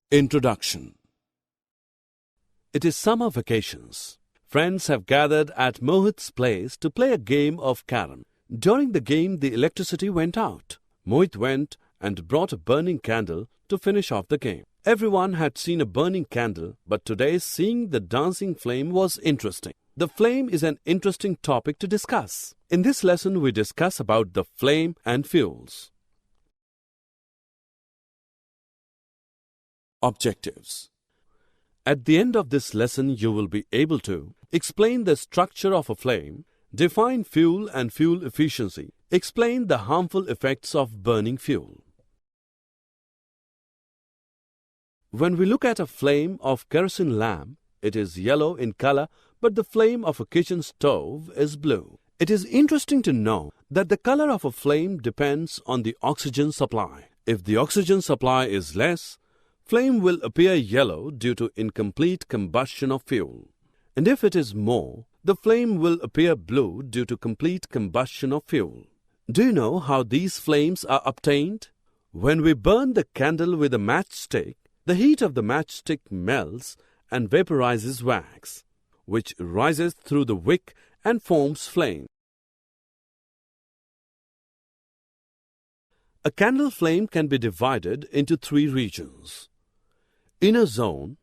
Introduction. It is summer vacations. Friends have gathered at Mohit's place to play a game of carom. During the game, the electricity went out. Mohit went and brought a burning candle to finish off the game. Everyone had seen a burning candle, but today seeing the dancing flame was interesting. The flame is an interesting topic to discuss. In this lesson, we discuss about the flame and fuels. Objectives. At the end of this lesson, you will be able to explain the structure of a flame, define fuel and fuel efficiency, explain the harmful effects of burning fuel. When we look at a flame of kerosene lamp, it is yellow in color, but the flame of a kitchen stove is blue. It is interesting to know that the color of a flame depends on the oxygen supply. If the oxygen supply is less, flame will appear yellow due to incomplete combustion of fuel. And if it is more, the flame will appear blue due to complete combustion of fuel. Do you know how these flames are obtained? When we burn the candle with a matchstick, the heat of the matchstick melts and vaporizes wax, which rises through the wick and forms flame. A candle flame can be divided into three regions: inner zone,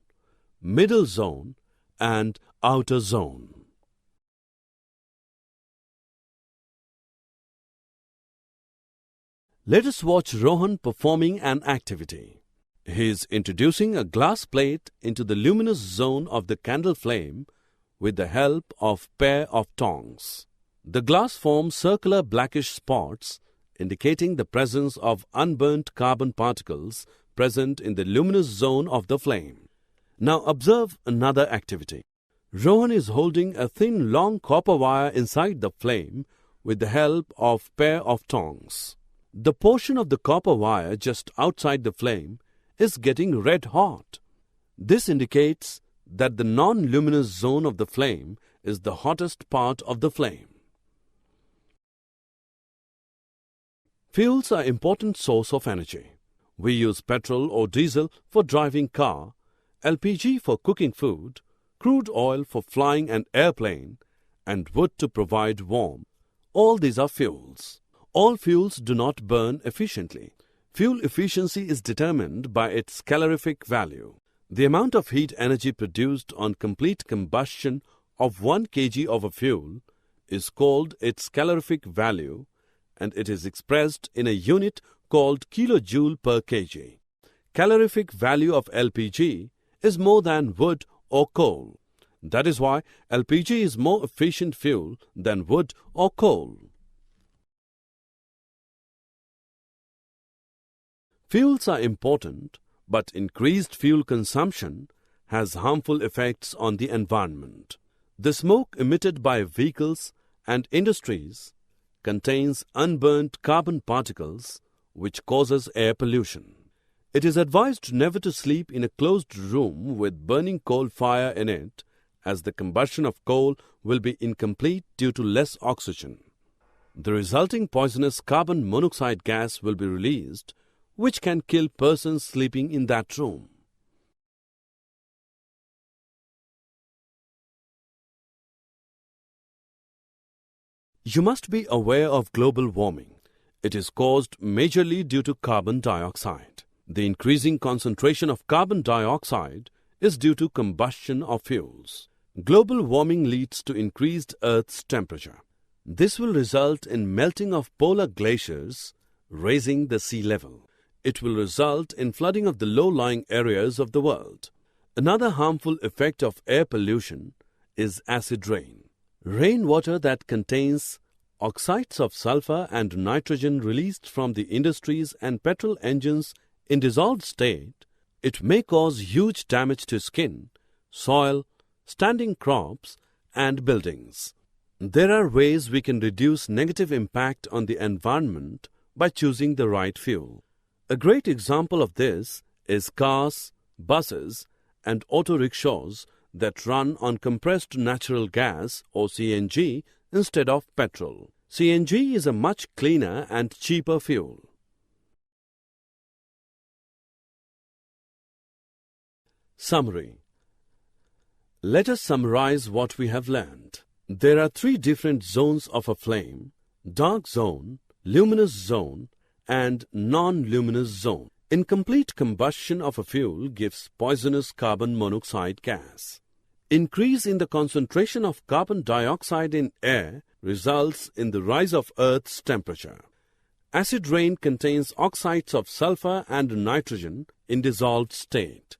middle zone, and outer zone. Let us watch Rohan performing an activity. He is introducing a glass plate into the luminous zone of the candle flame with the help of pair of tongs. The glass forms circular blackish spots indicating the presence of unburnt carbon particles present in the luminous zone of the flame. Now observe another activity. Rohan is holding a thin long copper wire inside the flame with the help of pair of tongs. The portion of the copper wire just outside the flame is getting red hot. This indicates that the non-luminous zone of the flame is the hottest part of the flame. Fuels are an important source of energy. We use petrol or diesel for driving car, LPG for cooking food, crude oil for flying an airplane, and wood to provide warmth. All these are fuels. All fuels do not burn efficiently. Fuel efficiency is determined by its calorific value. The amount of heat energy produced on complete combustion of 1 kg of a fuel is called its calorific value, and it is expressed in a unit called kilojoule per kg. Calorific value of LPG is more than wood or coal. That is why LPG is more efficient fuel than wood or coal. Fuels are important, but increased fuel consumption has harmful effects on the environment. The smoke emitted by vehicles and industries contains unburnt carbon particles, which causes air pollution. It is advised never to sleep in a closed room with burning coal fire in it, as the combustion of coal will be incomplete due to less oxygen. The resulting poisonous carbon monoxide gas will be released, which can kill persons sleeping in that room. You must be aware of global warming. It is caused majorly due to carbon dioxide. The increasing concentration of carbon dioxide is due to combustion of fuels. Global warming leads to increased Earth's temperature. This will result in melting of polar glaciers, raising the sea level. It will result in flooding of the low-lying areas of the world. Another harmful effect of air pollution is acid rain. Rainwater that contains oxides of sulfur and nitrogen released from the industries and petrol engines in dissolved state, it may cause huge damage to skin, soil, standing crops, and buildings. There are ways we can reduce negative impact on the environment by choosing the right fuel. A great example of this is cars, buses, and auto rickshaws that run on compressed natural gas or CNG instead of petrol. CNG is a much cleaner and cheaper fuel. Summary. Let us summarize what we have learned. There are three different zones of a flame: dark zone, luminous zone, and non-luminous zone. Incomplete combustion of a fuel gives poisonous carbon monoxide gas. Increase in the concentration of carbon dioxide in air results in the rise of Earth's temperature. Acid rain contains oxides of sulfur and nitrogen in dissolved state.